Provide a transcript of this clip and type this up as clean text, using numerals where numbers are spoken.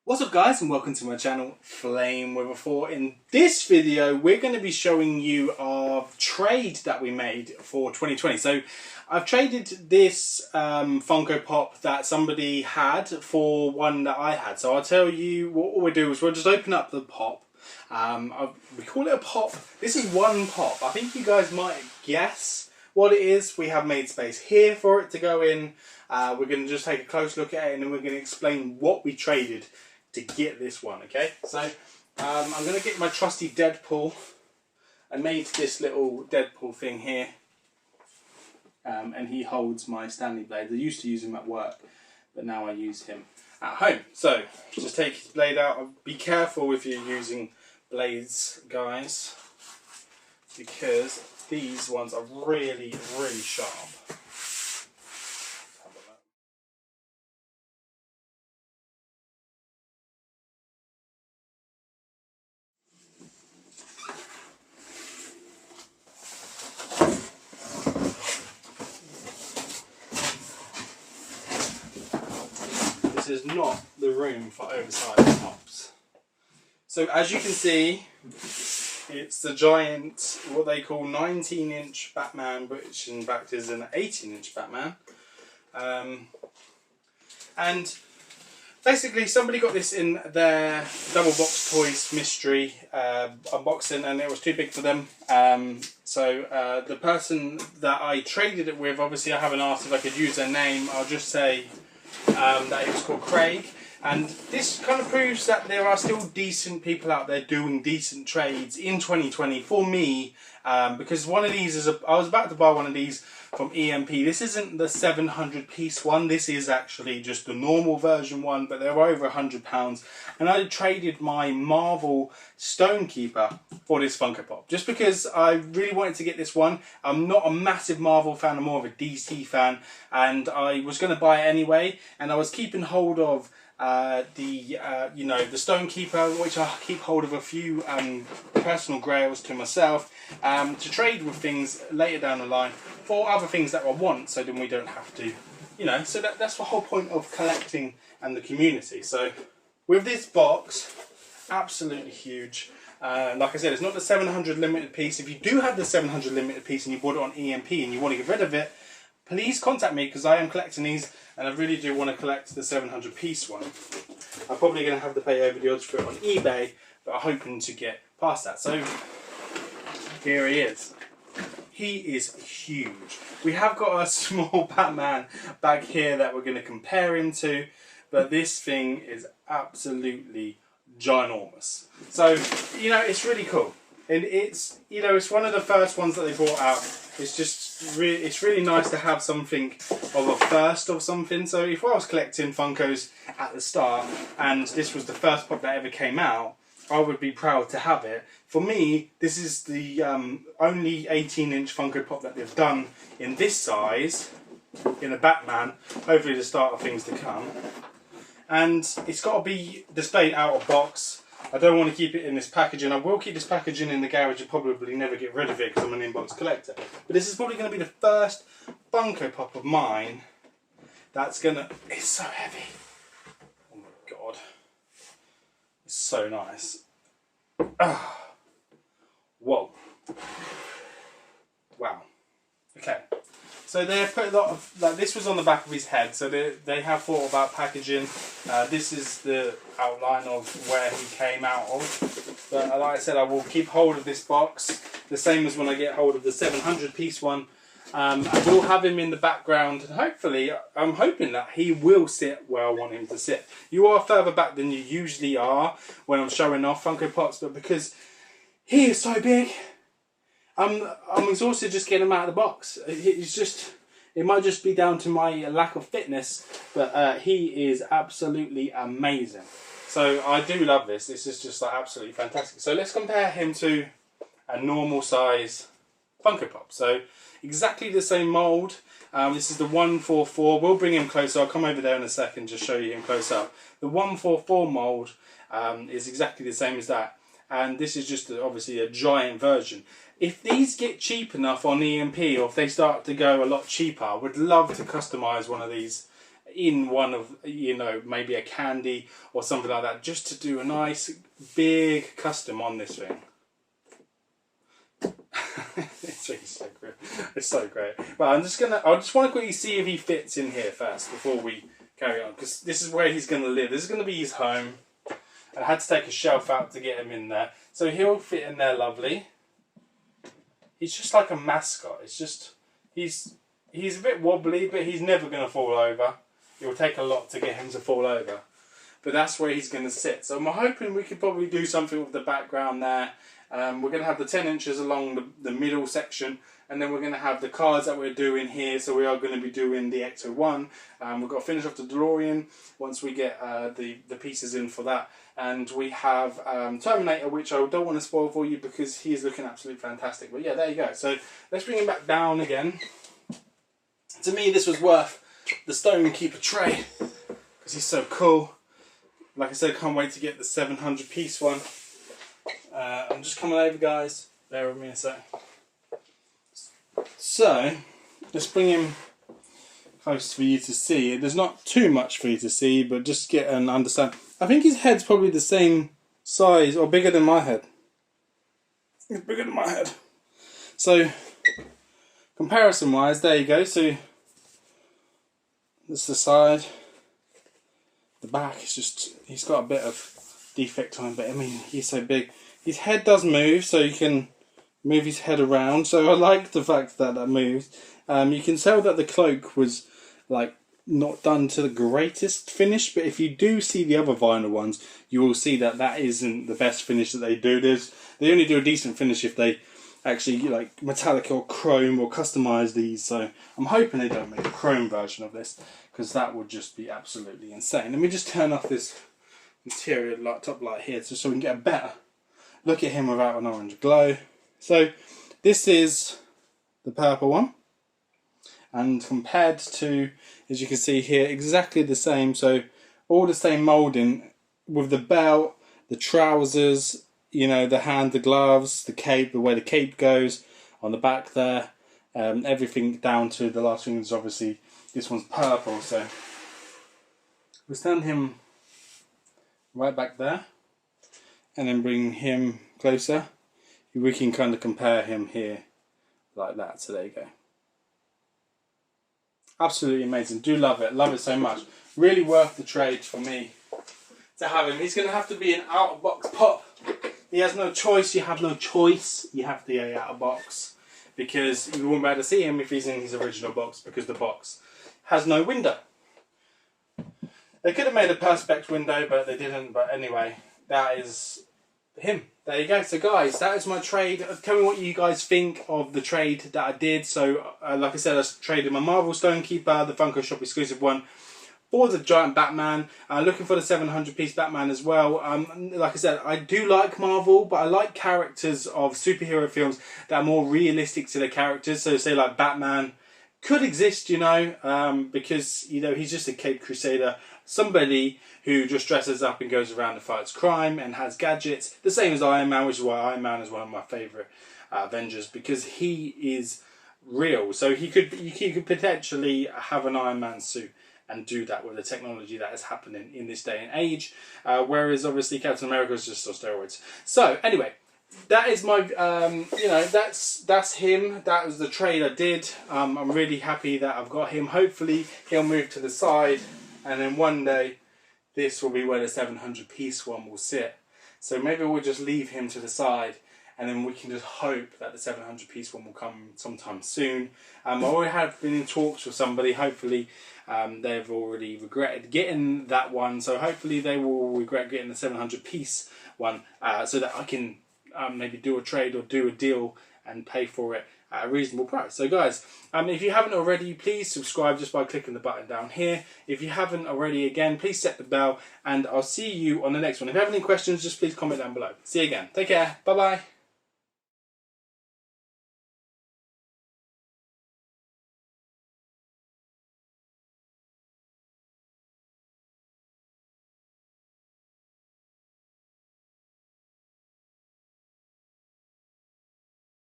What's up guys, and welcome to my channel Flame with a 4. In this video we're going to be showing you our trade that we made for 2020. So I've traded this Funko Pop that somebody had for one that I had. So I'll tell you what we'll do is we'll just open up the pop. We call it a pop. This is one pop. I think you guys might guess what it is. We have made space here for it to go in. We're going to just take a close look at it and then we're going to explain what we traded to get this one, okay? So I'm going to get my trusty Deadpool. I made this little Deadpool thing here, and he holds my Stanley blade. I used to use him at work, but now I use him at home. So just take his blade out. Be careful if you're using blades, guys, because these ones are really, really sharp. This is not the room for oversized pops. So as you can see, it's the giant, what they call 19-inch Batman, which in fact is an 18-inch Batman. And basically somebody got this in their double box toys mystery unboxing and it was too big for them. So the person that I traded it with, obviously I haven't asked if I could use their name, I'll just say that it was called Craig, and this kind of proves that there are still decent people out there doing decent trades in 2020 for me, because one of these is I was about to buy one of these from EMP. This isn't the 700 piece one, this is actually just the normal version one, but they're over £100, and I traded my Marvel Stonekeeper for this Funko Pop just because I really wanted to get this one. I'm not a massive Marvel fan, I'm more of a DC fan, and I was going to buy it anyway, and I was keeping hold of the Stonekeeper, which I keep hold of a few personal grails to myself to trade with things later down the line for other things that I want, so then we don't have to, so that's the whole point of collecting and the community. So with this box, absolutely huge. Like I said, it's not the 700 limited piece. If you do have the 700 limited piece and you bought it on EMP and you want to get rid of it, please contact me, because I am collecting these and I really do want to collect the 700 piece one. I'm probably going to have to pay over the odds for it on eBay, but I'm hoping to get past that. So here he is. He is huge. We have got a small Batman back here that we're going to compare him to, but this thing is absolutely ginormous. So, it's really cool. And it's, it's one of the first ones that they brought out. It's just it's really nice to have something of a first of something. So if I was collecting Funkos at the start and this was the first pop that ever came out, I would be proud to have it. For me, this is the only 18-inch Funko Pop that they've done in this size, in a Batman. Hopefully the start of things to come. And it's got to be displayed out of box. I don't want to keep it in this packaging. I will keep this packaging in the garage and probably never get rid of it because I'm an inbox collector. But this is probably going to be the first Funko Pop of mine that's going to... It's so heavy. Oh my god. It's so nice. Ah. Whoa. Wow. Okay. So they put a lot of, this was on the back of his head, so they have thought about packaging. This is the outline of where he came out of. But like I said, I will keep hold of this box, the same as when I get hold of the 700 piece one. I will have him in the background, and hopefully, I'm hoping that he will sit where I want him to sit. You are further back than you usually are when I'm showing off Funko Pops, but because he is so big, I'm exhausted just getting him out of the box. It might just be down to my lack of fitness, but he is absolutely amazing. So I do love this. This is just absolutely fantastic. So let's compare him to a normal size Funko Pop. So exactly the same mould. This is the 144. We'll bring him closer. I'll come over there in a second to show you him close up. The 144 mould is exactly the same as that. And this is just obviously a giant version. If these get cheap enough on EMP, or if they start to go a lot cheaper, I would love to customise one of these in one of, you know, maybe a candy or something like that, just to do a nice big custom on this thing. It's really so great. It's so great. But I just want to quickly see if he fits in here first before we carry on, because this is where he's going to live. This is going to be his home. I had to take a shelf out to get him in there, so he'll fit in there lovely. He's just like a mascot. It's just he's a bit wobbly, but he's never going to fall over. It will take a lot to get him to fall over, but that's where he's going to sit. So I'm hoping we could probably do something with the background there. We're going to have the 10 inches along the middle section, and then we're going to have the cards that we're doing here. So we are going to be doing the Ecto-1. We've got to finish off the DeLorean once we get the pieces in for that. And we have Terminator, which I don't want to spoil for you because he is looking absolutely fantastic. But yeah, there you go. So let's bring him back down again. To me, this was worth the Stonekeeper trade because he's so cool. Like I said, I can't wait to get the 700 piece one. I'm just coming over, guys. Bear with me a sec. So, let's bring him close for you to see. There's not too much for you to see, but just get an understand. I think his head's probably the same size or bigger than my head. It's bigger than my head. So, comparison-wise, there you go. So, that's the side. The back is just, he's got a bit of defect on him, but I mean, he's so big. His head does move, so you can move his head around. So I like the fact that that moves. You can tell that the cloak was like not done to the greatest finish, but if you do see the other vinyl ones, you will see that that isn't the best finish that they do. They only do a decent finish if they actually like metallic or chrome or customize these. So I'm hoping they don't make a chrome version of this, because that would just be absolutely insane. Let me just turn off this interior light, top light here, just so we can get a better look at him without an orange glow. So this is the purple one, and compared to, as you can see here, exactly the same. So all the same moulding with the belt, the trousers, you know, the hand, the gloves, the cape, the way the cape goes on the back there, everything down to the last thing is obviously this one's purple. So we'll stand him right back there and then bring him closer. We can kind of compare him here like that. So there you go. Absolutely amazing. Do love it so much. Really worth the trade for me to have him. He's going to have to be an out of box pop. He has no choice. You have no choice. You have to go out of box, because you won't be able to see him if he's in his original box, because the box has no window. They could have made a perspex window, but they didn't. But anyway, that is him. There you go. So guys, that is my trade. Tell me what you guys think of the trade that I did. So like I said, I traded my Marvel Stonekeeper, the Funko Shop exclusive one, for the giant Batman. Looking for the 700 piece Batman as well. Like I said, I do like Marvel, but I like characters of superhero films that are more realistic to the characters. So say like Batman could exist, you know, because, you know, he's just a Caped Crusader, somebody who just dresses up and goes around and fights crime and has gadgets, the same as Iron Man, which is why Iron Man is one of my favourite Avengers, because he is real. So he could potentially have an Iron Man suit and do that with the technology that is happening in this day and age, whereas obviously Captain America is just on steroids. So anyway, that is my, you know, that's him. That was the trade I did. I'm really happy that I've got him. Hopefully he'll move to the side, and then one day this will be where the 700 piece one will sit. So maybe we'll just leave him to the side, and then we can just hope that the 700 piece one will come sometime soon. I already have been in talks with somebody. Hopefully they've already regretted getting that one, so hopefully they will regret getting the 700 piece one, so that I can maybe do a trade or do a deal and pay for it at a reasonable price. So guys, if you haven't already, please subscribe just by clicking the button down here. If you haven't already, again, please set the bell, and I'll see you on the next one. If you have any questions, just please comment down below. See you again. Take care. Bye bye.